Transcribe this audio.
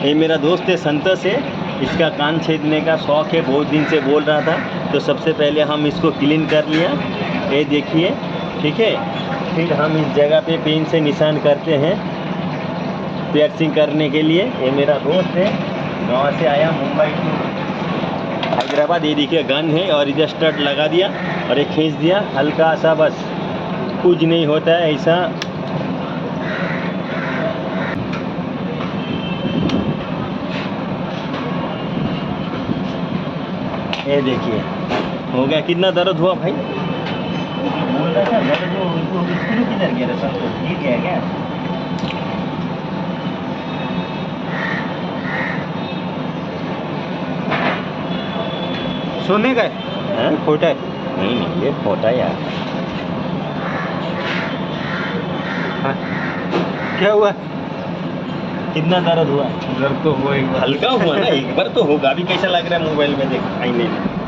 ये मेरा दोस्त है संतोष है, इसका कान छेदने का शौक़ है, बहुत दिन से बोल रहा था। तो सबसे पहले हम इसको क्लीन कर लिया, ये देखिए, ठीक है। फिर हम इस जगह पे पेन से निशान करते हैं पियर्सिंग करने के लिए। ये मेरा दोस्त है, गाँव से आया मुंबई टू हैदराबाद। ये देखिए गन है और इधर स्टड लगा दिया और ये खींच दिया हल्का सा, बस कुछ नहीं होता है ऐसा। ये देखिए हो गया। कितना दर्द हुआ भाई? बोल रहा था दर्द हो, उनको स्क्रू किधर गया था? सबको गिर गया क्या? सोने का है? खोटा है? नहीं ये खोटा यार। हाँ। क्या हुआ? कितना दर्द हुआ? दर्द तो हुआ एक बार। हल्का हुआ ना, एक बार तो होगा। अभी कैसा लग रहा है मोबाइल में देख आईने में?